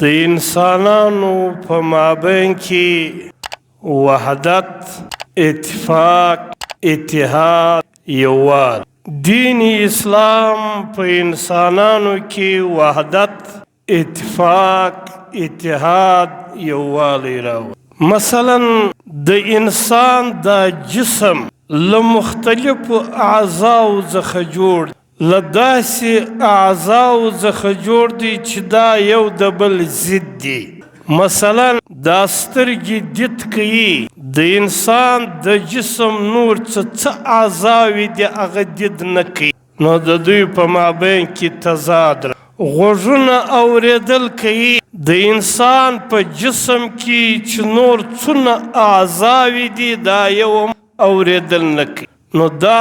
د انسانانو په مابین کې وحدت، اتفاق، اتحاد، یووال. دین اسلام په انسانانو کې وحدت، اتفاق، اتحاد، یووالی راوړي. مثلا د انسان دا جسم له مختلفو اعضاو څخه جوړ، له داسې اعضاو څخه جوړ دی چې دا یو د بل ضد دي. مثلا دا سترګې دید کوي، د انسان د جسم نور څه اعضاوې دي هغه دید نه کوي، نو د دوی په مابین کې تضاد. غوږونه اوریدل کوي، د انسان په جسم کې چې نور څونه اعضاوې دي دا یو هم اوریدل نه کوي، نو دا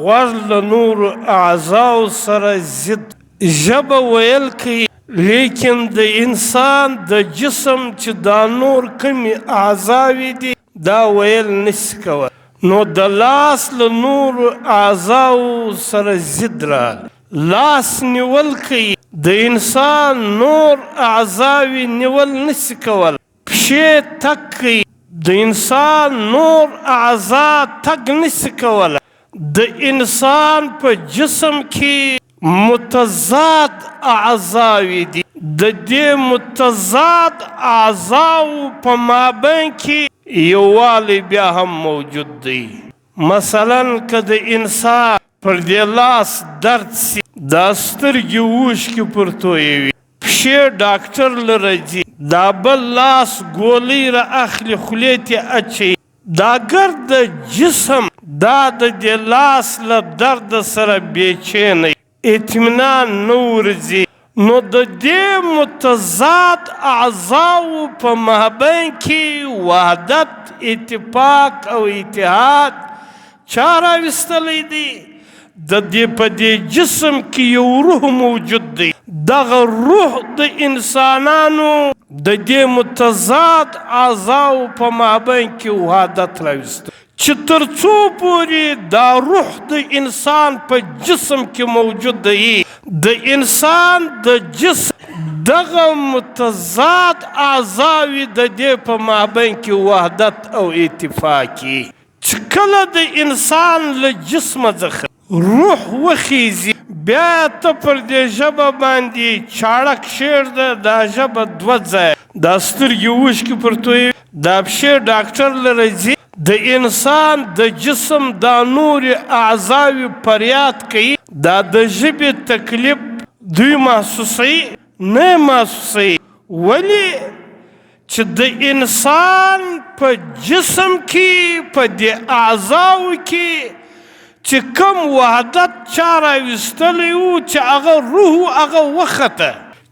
غوږ له نورو اعضاو سره ضد. ژبه ویل کوي، لیکن د انسان د جسم چې دا نور کمې اعضاوې دي دا ویل نشي کولی، نو د لاس له نورو اعضاو سره ضد راغلی. لاس نیول کوي، د انسان نور اعضاوې نیول نشي کولی. پښې تګ کوي، د انسان نور اعضا تګ نشي کولی. د انسان په جسم کې متضاد اعضاوې دي، د دې متضاد اعضاو په مابین کې یووالی بیا هم موجود دی. مثلا که د انسان پر دې لاس درد سي، دا سترګې اوښکې پر تویوي، پښې ډاکټر له راځي، دا بل لاس ګولۍ را اخلي خولې ته اچوي، دا ګرد جسم دا د دې لاس له درد سره بېچینی، اطمینان نه ورځي. نو د دې متضاد اعضاو په مابین کې وحدت، اتفاق او اتحاد چا راویستلی دی؟ د دې په دې جسم کې یو روح موجود دی. دغه روح د انسانانو د دې متضاد اعضاو په مابین کې وحدت راویست، چې تر څو پورې دا روح د انسان په جسم کې موجود دی، د انسان د جسم دغه متضاد اعضاوې د دې په مابین کې وحدت او اتفاقي. چې کله د انسان له جسمه څخه روح وخیزي، بیا ته پر دې ژبه باندې چاړه کښېږده، دا ژبه دوه ځایه، دا سترګې اوښکې پر تویوي، دا پښې ډاکټر له راځي، د انسان د جسم دا نورې اعضاوې فریاد کوي، دا د ژبې تکلیف دوی محسوسوي نه محسوسوي. ولې؟ چې د انسان په جسم کې په دې اعضاو کې چې کم وحدت چا راویستلی و، چې هغه روح هغه وخته،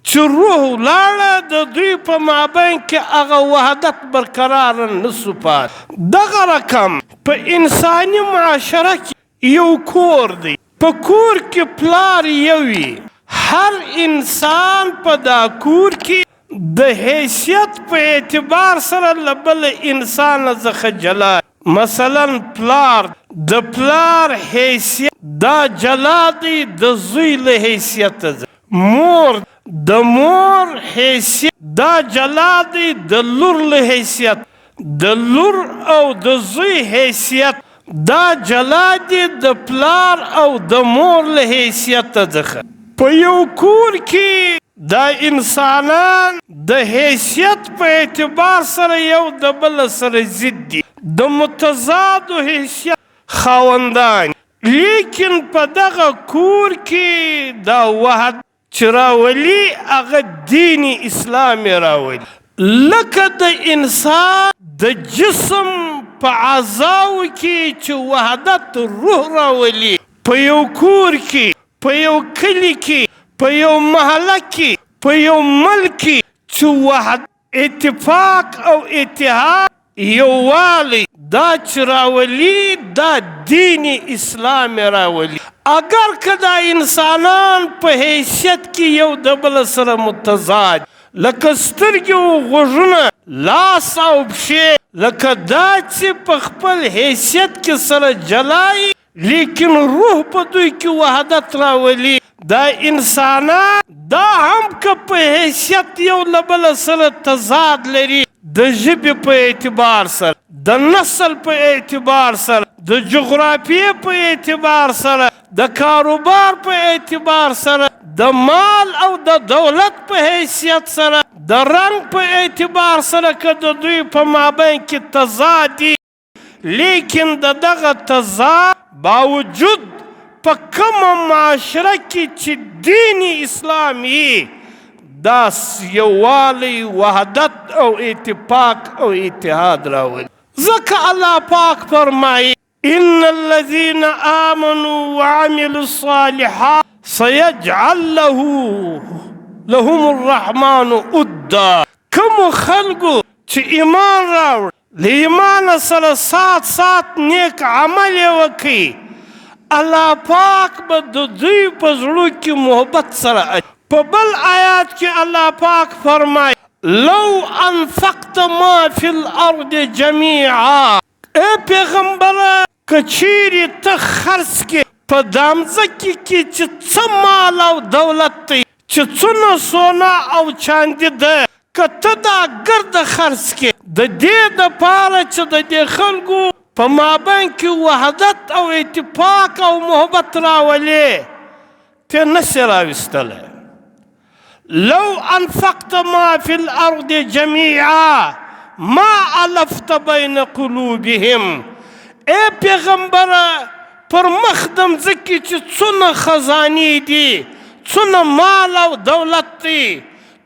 چې روح لاړه، د دوی په مابین کې هغه وحدت برقراره نه سو پاتې. دغه رقم په انساني معاشره کې یو کور دی، په کور کې پلار یو وي، هر انسان په دا کور کې د حیثیت په اعتبار سره له بل انسان څخه جلا. مثلا پلار، د پلار حیثیت دا جلا دی د زوی له حیثیت. مور، د مور حیثیت دا جلا دی د لور له حیثیت. د لور او د زوی حیثیت دا جلا دی د پلار او د مور له حیثیت څخه. په یو کور کې دا انسانان د حیثیت په اعتبار سره یو د بل سره ضد دي، د متضادو حیثیت خاوندان، لیکن په دغه کور کې دا وحدت چې راولي هغه دین اسلامي راولي. لکه د انسان د جسم په اعضاو کې چې وحدت روح راولي، په یو کور کې، په یو کلي کې، په یو محله کې، په یو ملک کې چې وحدت، اتفاق او اتحاد، یووالی دا چې راولي دا دین اسلام راولي. اگر که دا انسانان په حیثیت کې یو د بل سره متضاد، لکه سترګې او غوږونه، لاس او پښې، لکه دا چې په خپل حیثیت کې سره جلای، لیکن روح په دوی کې وحدت راولي. دا انسانان دا هم که په حیثیت یو له بله سره تضاد لري، د ژبې په اعتبار سره، د نسل په اعتبار سره، د جغرافیې په اعتبار سره، د کاروبار په اعتبار سره، د مال او د دولت په حیثیت سره، د رنګ په اعتبار سره که د دوی په مابین کې تضاد دي، لیکن د دغه تضاد باوجود په کومه معاشره کې چې دین اسلام وي، دا یووالی، وحدت او اتفاق او اتحاد راولي. ځکه الله پاک فرمایي ان الذين آمنوا وعملوا الصالحات سيجعل لهم الرحمن ودا. کومو خلکو چې ایمان راوړ، له ایمان سره سات نیک عمل یې وکړي، الله پاک به د دوی په زړو کې محبت سره اچوي. په بل آیات کې الله پاک فرمایي لو انفقت ما فی الارض جمیعا، ای پیغمبره که چیرې ته خرڅ کړې په دا مځکې کې چې څه مال او دولت دی، چې څونه سونه او چاندي ده، که ته دا ګرده خرڅ کړې د دې دپاره چې د دې خلکو په مابین کې وحدت او اتفاق او محبت راولې، ته نسې راویستلی. لو انفقت ما فی الارض جمیعا ما الفت بین قلوبهم. ای پیغمبره پر مخ د مځکې چې څونه خزانې دي، څونه مال او دولت دی،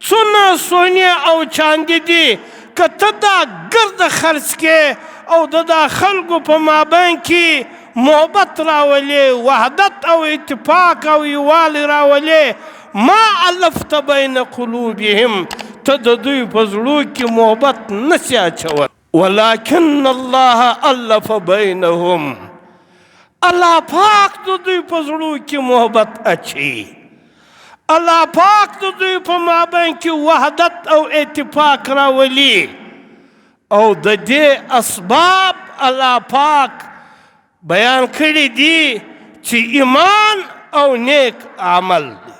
څونه سونې او چاندي دي، که ته دا ګرده خرڅ کړې او د خلکو په مابین کې محبت راولې، وحدت او اتفاق او یووالی راولې، ما الفت بین قلوبهم، ته د دوی په زړو کې محبت نسې اچولی. ولکن الله الف بینهم، الله پاک د دوی په زړو کې محبت اچوي. الله پاک د دوی په مابین کې وحدت او اتفاق راولي. او د دې اسباب الله پاک بیان کړي دي چې ایمان او نیک عمل دی.